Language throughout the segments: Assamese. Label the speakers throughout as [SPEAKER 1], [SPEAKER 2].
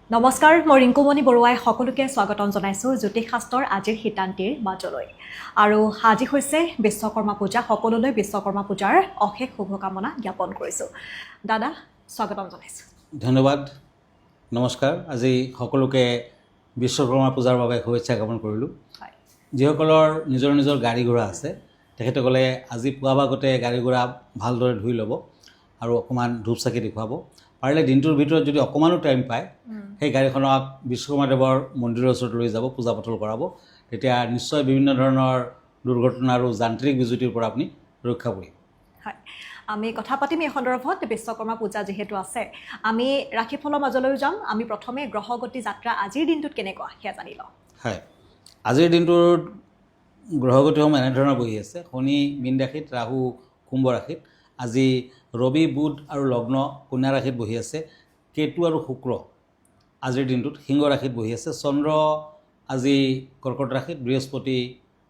[SPEAKER 1] নমস্কাৰ, মই ৰিংকুমণি বৰুৱাই সকলোকে স্বাগতম জনাইছোঁ জ্যোতিষশাস্ত্ৰৰ আজিৰ সিদ্ধান্তিৰ মাজলৈ। আৰু আজি হৈছে বিশ্বকৰ্মা পূজা। সকলোলৈ বিশ্বকৰ্মা পূজাৰ অশেষ শুভকামনা জ্ঞাপন কৰিছোঁ। দাদা, স্বাগতম জনাইছোঁ।
[SPEAKER 2] ধন্যবাদ, নমস্কাৰ। আজি সকলোকে বিশ্বকৰ্মা পূজাৰ বাবে শুভেচ্ছা জ্ঞাপন কৰিলোঁ। যিসকলৰ নিজৰ নিজৰ গাড়ী ঘোঁৰা আছে তেখেতসকলে আজি পুৱা ভাগতে গাড়ী ঘোঁৰা ভালদৰে ধুই ল'ব আৰু অকণমান ধূপ চাকি দেখুৱাব। পাৰিলে দিনটোৰ ভিতৰত যদি অকণমানো টাইম পায় সেই গাড়ীখনক বিশ্বকৰ্মা দেৱৰ মন্দিৰৰ ওচৰত লৈ যাব, পূজা পাতল কৰাব। তেতিয়া নিশ্চয় বিভিন্ন ধৰণৰ দুৰ্ঘটনা আৰু যান্ত্ৰিক বিজুতিৰ পৰা আপুনি ৰক্ষা পৰিব।
[SPEAKER 1] হয়, আমি কথা পাতিম এই সন্দৰ্ভত। বিশ্বকৰ্মা পূজা যিহেতু আছে, আমি ৰাশিফলৰ মাজলৈও যাম। আমি প্ৰথমে গ্ৰহগতি যাত্ৰা আজিৰ দিনটোত কেনেকুৱা সেয়া জানি লওঁ।
[SPEAKER 2] হয়, আজিৰ দিনটোত গ্ৰহগতিসমূহ এনেধৰণৰ বহি আছে। শনি মীন ৰাশিত, ৰাহু কুম্ভ ৰাশিত, আজি ৰবি বুধ আৰু লগ্ন কন্যা ৰাশিত বহি আছে। কেতু আৰু শুক্ৰ আজিৰ দিনটোত সিংহ ৰাশিত বহি আছে। চন্দ্ৰ আজি কৰ্কট ৰাশিত, বৃহস্পতি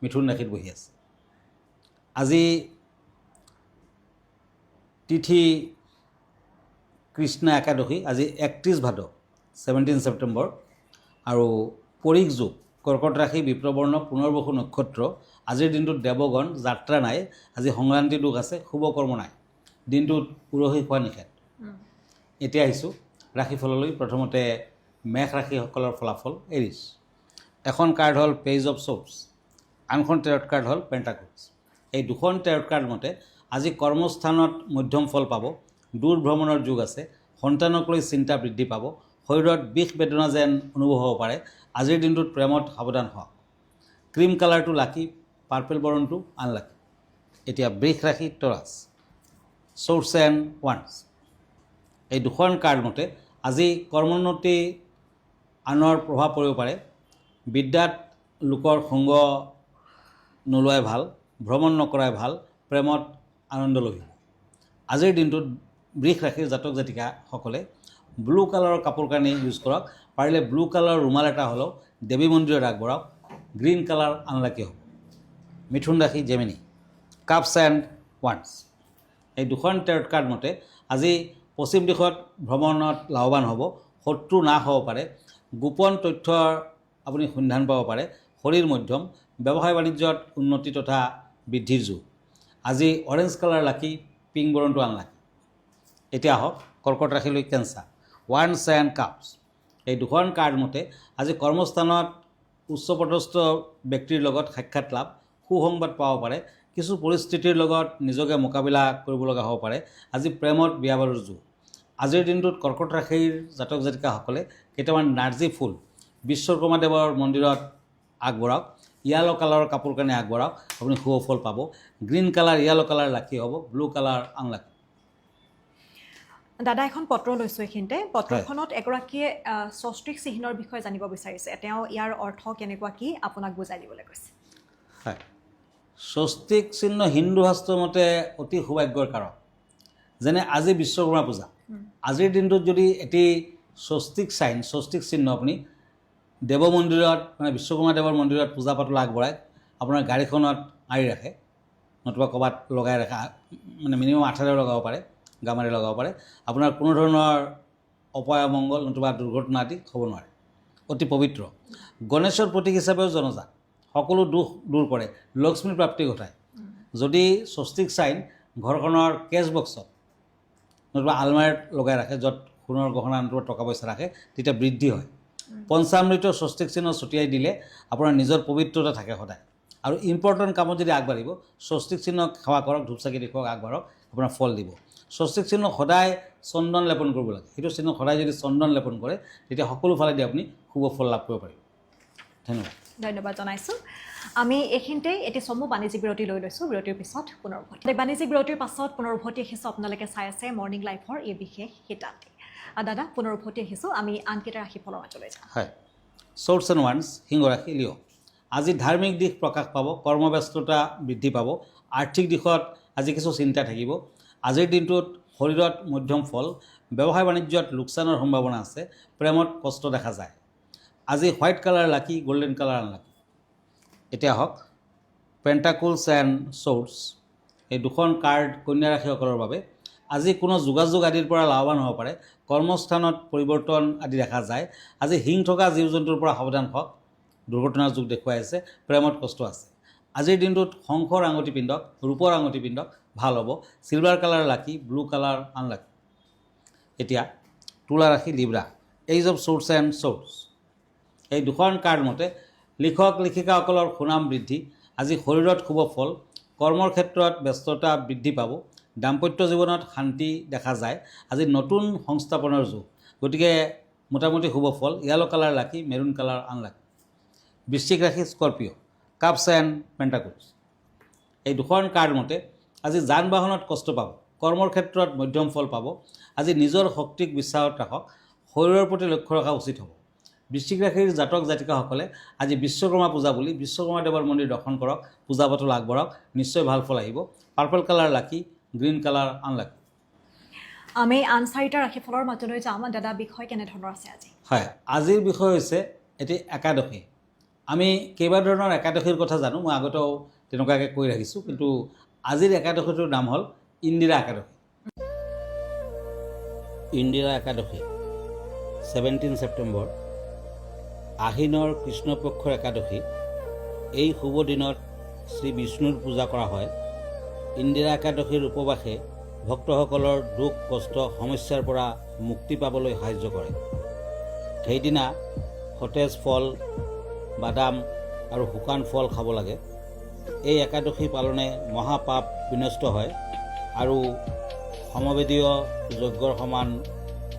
[SPEAKER 2] মিথুন ৰাশিত বহি আছে। আজি তিথি কৃষ্ণ একাদশী, আজি 31 ভাদ 17 ছেপ্টেম্বৰ। আৰু পৰিক যোগ কৰ্কট ৰাশি, বিপ্ৰবৰ্ণ, পুনৰ্বসু নক্ষত্ৰ। আজিৰ দিনটোত দেৱগণ, যাত্ৰা নাই। আজি সংক্ৰান্তি দোষ আছে, শুভ কৰ্ম নাই। দিনটোত উৰহি খোৱা নিষেধ। এতিয়া আহিছোঁ ৰাশিফললৈ। প্ৰথমতে মেষ ৰাশিসকলৰ ফলাফল। এৰিছ, এখন কাৰ্ড হ'ল পেজ অফ শ্বৰ্টছ, আনখন টেৰট কাৰ্ড হ'ল পেণ্টাকলছ। এই দুখন টেৰট কাৰ্ড মতে আজি কৰ্মস্থানত মধ্যম ফল পাব। দূৰ ভ্ৰমণৰ যোগ আছে। সন্তানক লৈ চিন্তা বৃদ্ধি পাব। শৰীৰত বিষ বেদনা যেন অনুভৱ হ'ব পাৰে। আজিৰ দিনটোত প্ৰেমত সাৱধান হওক। ক্ৰীম কালাৰটো লাকি, পাৰ্পল বৰণটো আনলাকি। এতিয়া বৃষ ৰাশি, টৰাছ, শ্বৰ্টছ এণ্ড ওৱান্স। এই দুখন কাৰ্ড মতে আজি কৰ্মোন্নতি আনৰ প্ৰভাৱ পৰিব পাৰে। বিদ্যাত লোকৰ সংগ নোলোৱাই ভাল, ভ্ৰমণ নকৰাই ভাল, প্ৰেমত আনন্দ লভিব। আজিৰ দিনটোত বৃষ ৰাশিৰ জাতক জাতিকাসকলে ব্লু কালাৰৰ কাপোৰ কানি ইউজ কৰক। পাৰিলে ব্লু কালাৰৰ ৰুমাল এটা হ'লেও দেৱী মন্দিৰত আগবঢ়াওক। গ্ৰীণ কালাৰ আনলাকি হ'ব। মিথুন ৰাশি, জেমিনি, কাপছ এণ্ড ওৱান্স। এই দুখন টেৰট কাৰ্ড মতে আজি পশ্চিম দিশত ভ্ৰমণত লাভৱান হ'ব। শত্ৰু নাশ হ'ব পাৰে। গোপন তথ্যৰ আপুনি সন্ধান পাব পাৰে। শৰীৰ মধ্যম, ব্যৱসায় বাণিজ্যত উন্নতি তথা বৃদ্ধিৰ যুগ। আজি অৰেঞ্জ কালাৰ লাকি, পিংক বৰণটো আনলাকি। এতিয়া আহক কৰ্কট ৰাশিলৈ। কেঞ্চাৰ, ওৱান্স এণ্ড কাপছ। এই দুখন কাৰ্ড মতে আজি কৰ্মস্থানত উচ্চপদস্থ ব্যক্তিৰ লগত সাক্ষাৎ লাভ, সুসংবাদ পাব পাৰে। কিছু পৰিস্থিতিৰ লগত নিজকে মোকাবিলা কৰিব লগা হ'ব পাৰে। আজি প্ৰেমত বিয়া বাৰুৰ যুগ। আজিৰ দিনটোত কৰ্কট ৰাশিৰ জাতক জাতিকাসকলে কেইটামান নাৰ্জী ফুল বিশ্বকৰ্মা দেৱৰ মন্দিৰত আগবঢ়াওক। য়েলো কালাৰৰ কাপোৰ কানি আগবঢ়াওক, আপুনি শুভ ফল পাব। গ্ৰীণ কালাৰ, য়েলো কালাৰ লাকি হ'ব। Blue colour unlucky.
[SPEAKER 1] দাদা, এখন পত্ৰ লৈছোঁ এইখিনিতে। পত্ৰখনত এগৰাকীয়ে স্বস্তিক চিহ্নৰ বিষয়ে জানিব বিচাৰিছে। তেওঁ ইয়াৰ অৰ্থ কেনেকুৱা কি আপোনাক বুজাই দিবলৈ কৈছে।
[SPEAKER 2] হয়, স্বস্তিক চিহ্ন হিন্দু শাস্ত্ৰৰ মতে অতি সৌভাগ্যৰ কাৰক। যেনে আজি বিশ্বকৰ্মা পূজা, আজিৰ দিনটোত যদি এটি স্বস্তিক চাইন, স্বস্তিক চিহ্ন আপুনি দেৱ মন্দিৰত, মানে বিশ্বকৰ্মা দেৱৰ মন্দিৰত পূজা পাতল আগবঢ়াই আপোনাৰ গাড়ীখনত আঁৰি ৰাখে, নতুবা ক'ৰবাত লগাই ৰাখে, মানে মিনিমাম আঠাৰে লগাব পাৰে, গামাৰি লগাব পাৰে। আপোনাৰ কোনো ধৰণৰ অপায় অমংগল নতুবা দুৰ্ঘটনা আদি হ'ব নোৱাৰে। অতি পবিত্ৰ। গণেশৰ প্ৰতীক হিচাপেও জনজাত। সকলো দুখ দূৰ কৰে, লক্ষ্মীৰ প্ৰাপ্তি ঘটায়। যদি স্বস্তিক চাইন ঘৰখনৰ কেছ বক্সত নতুবা আলমাৰীত লগাই ৰাখে, য'ত সোণৰ গহনা নতুবা টকা পইচা ৰাখে, তেতিয়া বৃদ্ধি হয়। পঞ্চামৃত স্বস্তিক চিহ্ন ছটিয়াই দিলে আপোনাৰ নিজৰ পবিত্ৰতা থাকে সদায়। আৰু ইম্পৰ্টেণ্ট কামত যদি আগবাঢ়িব, স্বস্তিক চিহ্ন সেৱা কৰক, ধূপ চাকি দেখুৱাওক, আগবাঢ়ক, আপোনাৰ ফল দিব। স্বস্তিক চিহ্ন সদায় চন্দন লেপন কৰিব লাগে। সেইটো চিহ্ন সদায় যদি চন্দন লেপন কৰে তেতিয়া সকলো ফালেদি আপুনি শুভ ফল লাভ কৰিব পাৰিব। ধন্যবাদ।
[SPEAKER 1] ধন্যবাদ জনাইছোঁ। আমি এইখিনিতে এটি চমু বাণিজ্যিক বিৰতি লৈ লৈছোঁ। বিৰতিৰ পিছত পুনৰ উভতি। বাণিজ্যিক বিৰতিৰ পাছত পুনৰ উভতি আহিছোঁ। আপোনালোকে চাই আছে মৰ্ণিং লাইফৰ এই বিশেষ সিদ্ধান্তি। দাদা, পুনৰ উভতি আহিছোঁ। আমি আনকেইটা ৰাশিফলৰ মাজলৈ যাম।
[SPEAKER 2] হয়, শ্বৰ্টছ এণ্ড ওৱান্স, সিংহ ৰাশি, লিঅ'। আজি ধাৰ্মিক দিশ প্ৰকাশ পাব। কৰ্মব্যস্ততা বৃদ্ধি পাব। আৰ্থিক দিশত আজি কিছু চিন্তা থাকিব। আজিৰ দিনটোত শৰীৰত মধ্যম ফল। ব্যৱসায় বাণিজ্যত লোকচানৰ সম্ভাৱনা আছে। প্ৰেমত কষ্ট দেখা যায়। আজি হোৱাইট কালাৰ লাকি, গল্ডেন কালাৰ আনলাকি। এতিয়া আহক পেণ্টাকলছ এণ্ড শ্বৰ্টছ। এই দুখন কাৰ্ড কন্যা ৰাশিসকলৰ বাবে। আজি কোনো যোগাযোগ আদিৰ পৰা লাভৱান হ'ব পাৰে, কৰ্মস্থানত পৰিৱৰ্তন আদি দেখা যায়। আজি হিং থকা জীৱ জন্তুৰ পৰা সাৱধান হওক, দুৰ্ঘটনাৰ যুগ দেখুৱাই আছে, প্ৰেমত কষ্ট আছে। আজিৰ দিনটোত শংখৰ আঙুঠি পিন্ধক, ৰূপৰ আঙুঠি পিন্ধক, ভাল হ'ব। চিলভাৰ কালাৰ লাকি, ব্লু কালাৰ আনলাকি। এতিয়া তুলা ৰাশি Libra, age of shorts and shorts. এই দুখন কাৰ্ড মতে লিখক লিখিকাসকলৰ সুনাম বৃদ্ধি। আজি শৰীৰত শুভ ফল, কৰ্মৰ ক্ষেত্ৰত ব্যস্ততা বৃদ্ধি পাব, দাম্পত্য জীৱনত শান্তি দেখা যায়। আজি নতুন সংস্থাপনৰ যুগ, গতিকে মোটামুটি শুভ ফল। য়েলো কালাৰ লাকি, মেৰুণ কালাৰ আনলাকি। বৃশ্চিক ৰাশি স্কৰপিঅ, কাপছ এণ্ড পেণ্টাকলছ। এই দুখন কাৰ্ড মতে আজি যান বাহনত কষ্ট পাব, কৰ্মৰ ক্ষেত্ৰত মধ্যম ফল পাব। আজি নিজৰ শক্তিক বিশ্বাসত ৰাখক, শৰীৰৰ প্ৰতি লক্ষ্য ৰখা উচিত হ'ব। বৃশ্চিক ৰাশিৰ জাতক জাতিকাসকলে আজি বিশ্বকৰ্মা পূজা বুলি বিশ্বকৰ্মা দেৱৰ মন্দিৰ দৰ্শন কৰক, পূজা পাতল আগবঢ়াওক, নিশ্চয় ভাল ফল আহিব। পাৰ্পল কালাৰ লাকি, গ্ৰীণ কালাৰ আনলাকি।
[SPEAKER 1] আমি আন 4টা ৰাশিফলৰ মাজলৈ যাম। দাদা, বিষয় কেনেধৰণৰ আছে আজি?
[SPEAKER 2] হয়, আজিৰ বিষয় হৈছে এটি একাদশী। আমি কেইবা ধৰণৰ একাদশীৰ কথা জানো, মই আগতেও তেনেকুৱাকৈ কৈ ৰাখিছোঁ, কিন্তু আজিৰ একাদশীটোৰ নাম হ'ল ইন্দিৰা একাদশী। ইন্দিৰা একাদশী 17 ছেপ্টেম্বৰ, আহিনৰ কৃষ্ণপক্ষৰ একাদশী। এই শুভ দিনত শ্ৰী বিষ্ণুৰ পূজা কৰা হয়। ইন্দিৰা একাদশীৰ উপবাসে ভক্তসকলৰ দুখ কষ্ট সমস্যাৰ পৰা মুক্তি পাবলৈ সাহায্য কৰে। সেইদিনা সতেজ ফল, বাদাম আৰু শুকান ফল খাব লাগে। এই একাদশী পালনে মহাপাপ বিনষ্ট হয় আৰু সমবেদীয় যজ্ঞৰ সমান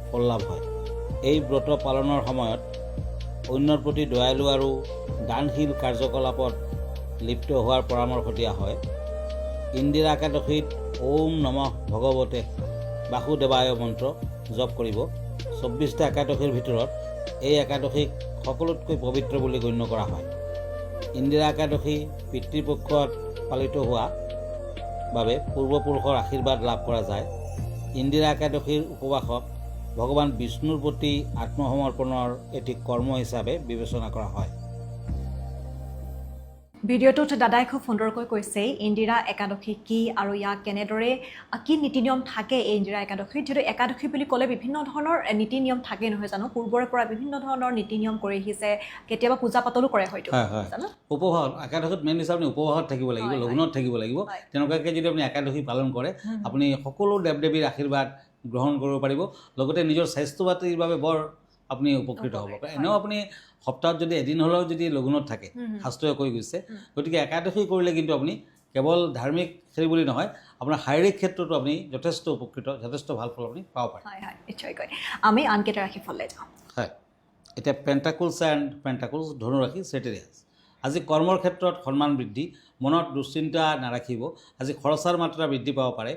[SPEAKER 2] ফল লাভ হয়। এই ব্ৰত পালনৰ সময়ত অন্যৰ প্ৰতি দয়ালু আৰু দানশীল কাৰ্যকলাপত লিপ্ত হোৱাৰ পৰামৰ্শ দিয়া হয়। ইন্দিৰা একাদশীত ওম নমঃ ভগৱতে বাসুদেৱায় মন্ত্ৰ জপ কৰিব। 24টা একাদশীৰ ভিতৰত এই একাদশীক সকলোতকৈ পবিত্ৰ বুলি গণ্য কৰা হয়। ইন্দিৰা একাদশী পিতৃপক্ষত পালিত হোৱা বাবে পূৰ্বপুৰুষৰ আশীৰ্বাদ লাভ কৰা যায়। ইন্দিৰা একাদশীৰ উপবাসক ভগৱান বিষ্ণুৰ প্ৰতি আত্মসমৰ্পণৰ এটি কৰ্ম হিচাপে বিবেচনা কৰা হয়।
[SPEAKER 1] ভিডিঅ'টোত দাদাই খুব সুন্দৰকৈ কৈছে ইন্দিৰা একাদশী কি আৰু ইয়াক কেনেদৰে কি নীতি নিয়ম থাকে এই ইন্দিৰা একাদশীত। যিহেতু একাদশী বুলি ক'লে বিভিন্ন ধৰণৰ নীতি নিয়ম থাকে, নহয় জানো? পূৰ্বৰে পৰা বিভিন্ন ধৰণৰ নীতি নিয়ম কৰি আহিছে, কেতিয়াবা পূজা পাতলো কৰে হয়তো, জানো?
[SPEAKER 2] উপবাসত, একাদশীত মেইন হিচাপে আপুনি উপবাসত থাকিব লাগিব, লঘোণত থাকিব লাগিব। তেনেকুৱাকৈ যদি আপুনি একাদশী পালন কৰে, আপুনি সকলো দেৱ দেৱীৰ আশীৰ্বাদ গ্ৰহণ কৰিব পাৰিব, লগতে নিজৰ স্বাস্থ্য পাতিৰ বাবে বৰ আপুনি উপকৃত হ'ব পাৰে। এনেও আপুনি সপ্তাহত যদি এদিন হ'লেও যদি লঘোণত থাকে, শাস্ত্ৰই কৈ গৈছে। গতিকে একাদশী কৰিলে কিন্তু আপুনি কেৱল ধাৰ্মিক হেৰি বুলি নহয়, আপোনাৰ শাৰীৰিক ক্ষেত্ৰতো আপুনি যথেষ্ট উপকৃত, যথেষ্ট ভাল ফল আপুনি পাব পাৰে।
[SPEAKER 1] হয় হয়, নিশ্চয়কৈ। আমি আনকেইটা ৰাশিফললৈ যাওঁ।
[SPEAKER 2] হয়, এতিয়া পেণ্টাকলছ এণ্ড পেণ্টাকলছ, ধনুৰাশি চেটেৰিয়াছ। আজি কৰ্মৰ ক্ষেত্ৰত সন্মান বৃদ্ধি, মনত দুশ্চিন্তা নাৰাখিব। আজি খৰচাৰ মাত্ৰা বৃদ্ধি পাব পাৰে।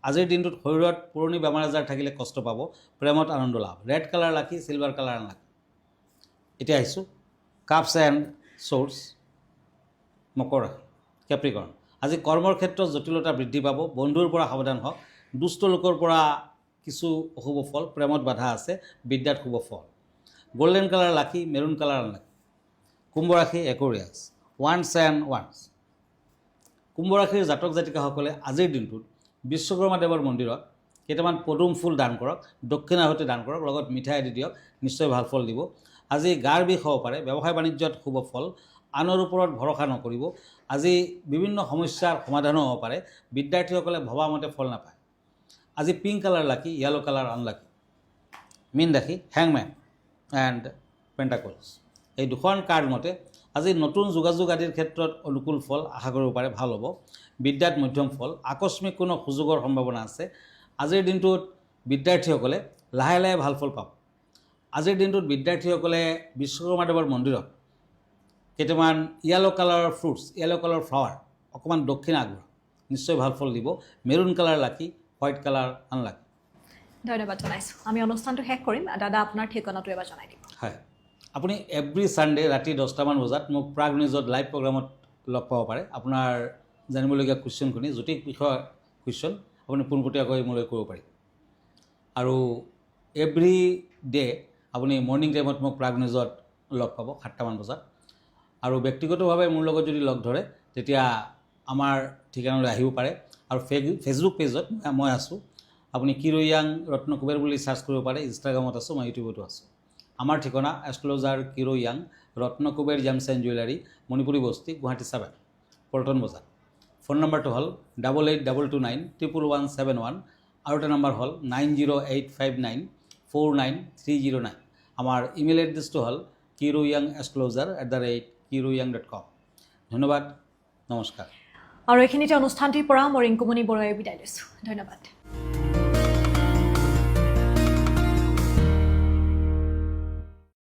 [SPEAKER 2] আজিৰ দিনটোত শৰীৰত পুৰণি বেমাৰ আজাৰ থাকিলে কষ্ট পাব, প্ৰেমত আনন্দ লাভ। ৰেড কালাৰ লাকি, চিলভাৰ কালাৰ আনলাকি। এতিয়া আহিছোঁ কাপছ এণ্ড শ্বৰ্টছ, মকৰ ৰাশি, কেপ্ৰিকৰ্ণ। আজি কৰ্মৰ ক্ষেত্ৰত জটিলতা বৃদ্ধি পাব, বন্ধুৰ পৰা সাৱধান হওক, দুষ্ট লোকৰ পৰা কিছু অশুভ ফল, প্ৰেমত বাধা আছে, বিদ্যাত শুভ ফল। গল্ডেন কালাৰ লাকি, মেৰুণ কালাৰ আনলাকি। কুম্ভ ৰাশি একুৰিয়াছ, ওৱান্স এণ্ড ওৱান্স। কুম্ভ ৰাশিৰ জাতক জাতিকাসকলে আজিৰ দিনটোত বিশ্বকৰ্মা দেৱৰ মন্দিৰত কেইটামান পদুম ফুল দান কৰক, দক্ষিণাহুতি দান কৰক, লগত মিঠাই আদি দিয়ক, নিশ্চয় ভাল ফল দিব। আজি গাৰ বিষ হ'ব পাৰে, ব্যৱসায় বাণিজ্যত শুভ ফল, আনৰ ওপৰত ভৰসা নকৰিব। আজি বিভিন্ন সমস্যাৰ সমাধানো হ'ব পাৰে, বিদ্যাৰ্থীসকলে ভবামতে ফল নাপায়। আজি পিংক কালাৰ লাকি, য়েলো কালাৰ আনলাকি। মীন ৰাশি হেংমেন এণ্ড পেণ্টাকলছ। এই দুখন কাৰ্ড মতে আজি নতুন যোগাযোগ আদিৰ ক্ষেত্ৰত অনুকূল ফল আশা কৰিব পাৰে, ভাল হ'ব। বিদ্যাত মধ্যম ফল, আকস্মিক কোনো সুযোগৰ সম্ভাৱনা আছে। আজিৰ দিনটোত বিদ্যাৰ্থীসকলে লাহে লাহে ভাল ফল পাব। আজিৰ দিনটোত বিদ্যাৰ্থীসকলে বিশ্বকৰ্মা দেৱৰ মন্দিৰত কেইটামান য়েলো কালাৰৰ ফ্ৰুটছ, য়েলো কালাৰৰ ফ্লাৱাৰ অকণমান দক্ষিণ আগবঢ়াওক, নিশ্চয় ভাল ফল দিব। মেৰুণ কালাৰ লাকি, হোৱাইট কালাৰ আনলাকি।
[SPEAKER 1] ধন্যবাদ জনাইছোঁ। আমি অনুষ্ঠানটো শেষ কৰিম। দাদা, আপোনাৰ ঠিকনাটো এবাৰ জনাই দিব।
[SPEAKER 2] হয়, আপুনি এভৰি ছানডে ৰাতি 10টামান বজাত মোক প্ৰাগ নিউজত লাইভ প্ৰগ্ৰামত লগ পাব পাৰে। আপোনাৰ জানিবলগীয়া কুৱেশ্যনখিনি, জ্যোতিষ বিষয়ৰ কুৱেশ্যন আপুনি পোনপটীয়াকৈ মোলৈ কৰিব পাৰিব। আৰু এভৰি ডে আপুনি মৰ্ণিং টাইমত মোক প্ৰাগ নিউজত লগ পাব 7টামান বজাত। আৰু ব্যক্তিগতভাৱে মোৰ লগত যদি লগ ধৰে তেতিয়া আমাৰ ঠিকনালৈ আহিব পাৰে। আৰু ফেচবুক পেজত মই আছোঁ, আপুনি কিৰোয়াং ৰত্নকুবেৰ বুলি চাৰ্চ কৰিব পাৰে। ইনষ্টাগ্ৰামত আছোঁ, মই ইউটিউবতো আছোঁ। আমাৰ ঠিকনা এস্ক্ল'জাৰ কিৰোয়াং ৰত্নকুবেৰ জেমছ এণ্ড জুৱেলাৰী, মণিপুৰী বস্তি, গুৱাহাটী 7, পল্টন বজাৰ। ফোন নম্বৰটো হ'ল 8822911171 আৰু এটা নম্বৰ হ'ল 9085949309। আমাৰ ইমেইল এড্ৰেছটো হ'ল kiroyangexclosure@kiroyang.com। ধন্যবাদ, নমস্কাৰ।
[SPEAKER 1] আৰু এইখিনিতে অনুষ্ঠানটিৰ পৰা মই ৰিংকুমণি বৰুৱাই বিদায় লৈছোঁ। ধন্যবাদ।